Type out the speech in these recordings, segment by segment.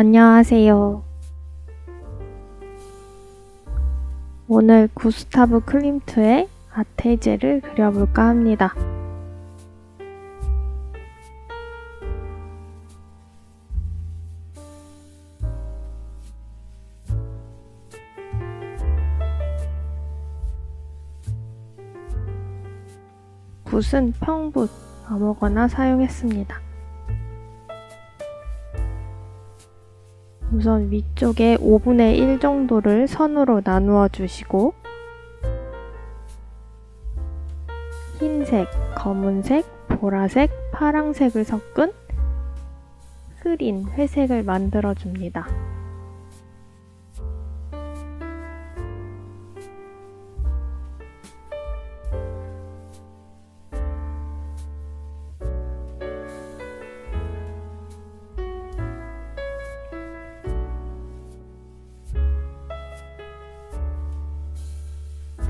안녕하세요. 오늘 구스타브 클림트의 아테제를 그려볼까 합니다. 붓은 평붓 아무거나 사용했습니다. 우선 위쪽에 5분의 1 정도를 선으로 나누어 주시고 흰색, 검은색, 보라색, 파랑색을 섞은 흐린 회색을 만들어 줍니다.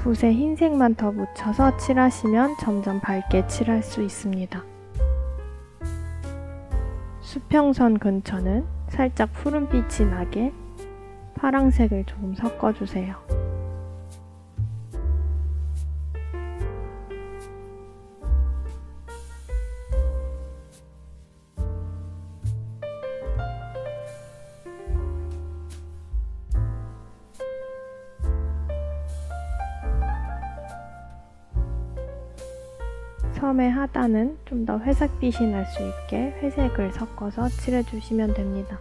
붓에 흰색만 더 묻혀서 칠하시면 점점 밝게 칠할 수 있습니다. 수평선 근처는 살짝 푸른빛이 나게 파랑색을 조금 섞어주세요. 섬의 하단은 좀 더 회색빛이 날 수 있게 회색을 섞어서 칠해주시면 됩니다.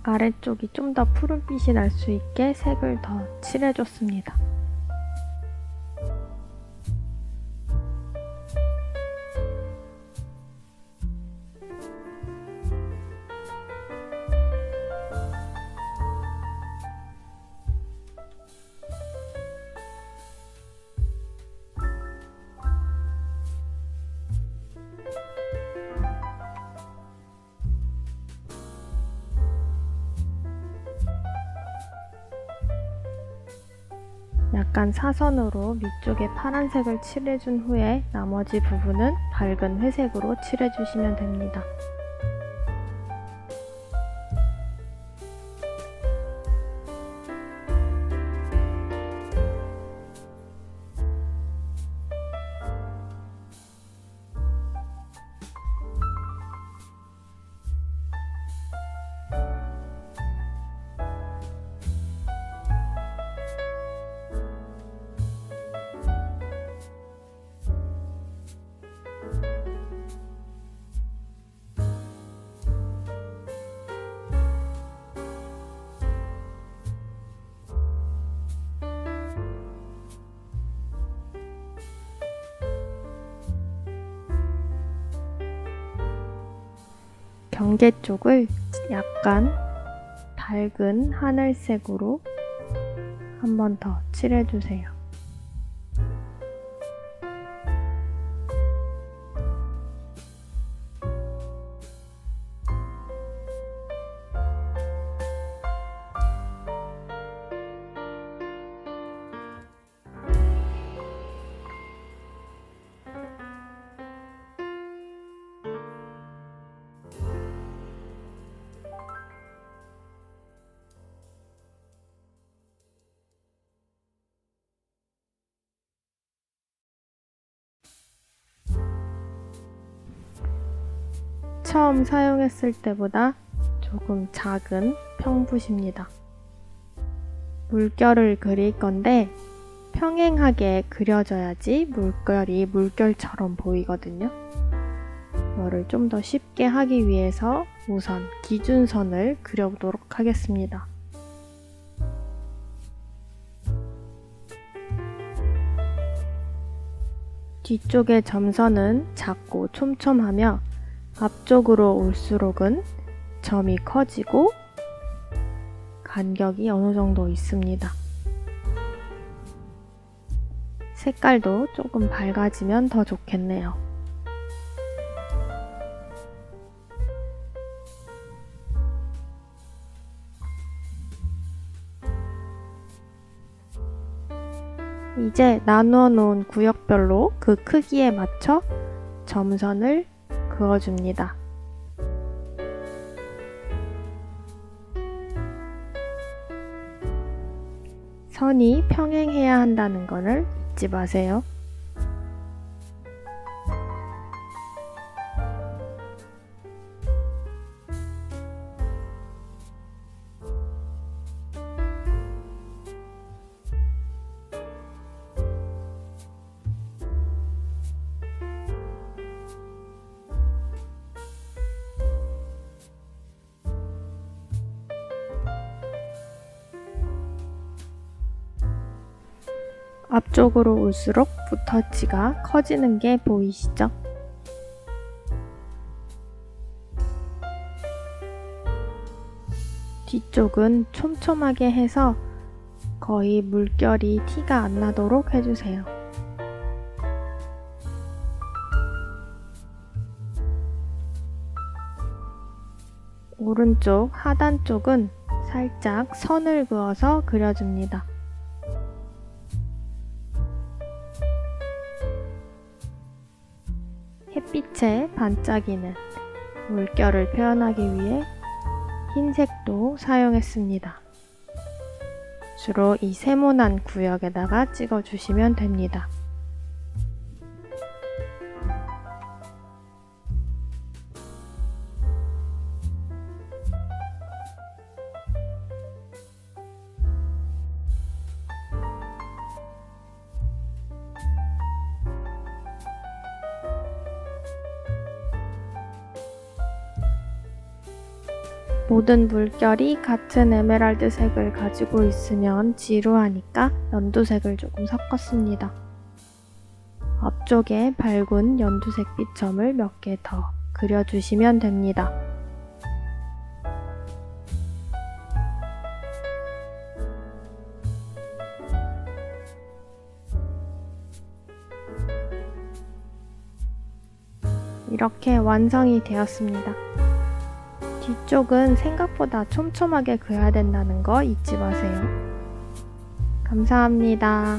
아래쪽이 좀 더 푸른빛이 날 수 있게 색을 더 칠해줬습니다. 약간 사선으로 위쪽에 파란색을 칠해준 후에 나머지 부분은 밝은 회색으로 칠해주시면 됩니다. 경계 쪽을 약간 밝은 하늘색으로 한 번 더 칠해주세요. 처음 사용했을 때보다 조금 작은 평붓입니다. 물결을 그릴 건데 평행하게 그려져야지 물결이 물결처럼 보이거든요. 이거를 좀 더 쉽게 하기 위해서 우선 기준선을 그려보도록 하겠습니다. 뒤쪽의 점선은 작고 촘촘하며 앞쪽으로 올수록은 점이 커지고 간격이 어느 정도 있습니다. 색깔도 조금 밝아지면 더 좋겠네요. 이제 나누어 놓은 구역별로 그 크기에 맞춰 점선을 그어줍니다. 선이 평행해야 한다는 것을 잊지 마세요. 앞쪽으로 올수록 붓터치가 커지는 게 보이시죠? 뒤쪽은 촘촘하게 해서 거의 물결이 티가 안 나도록 해주세요. 오른쪽 하단 쪽은 살짝 선을 그어서 그려줍니다. 햇빛에 반짝이는 물결을 표현하기 위해 흰색도 사용했습니다. 주로 이 세모난 구역에다가 찍어주시면 됩니다. 모든 물결이 같은 에메랄드 색을 가지고 있으면 지루하니까 연두색을 조금 섞었습니다. 앞쪽에 밝은 연두색 빛점을 몇 개 더 그려주시면 됩니다. 이렇게 완성이 되었습니다. 뒤쪽은 생각보다 촘촘하게 그어야 된다는 거 잊지 마세요. 감사합니다.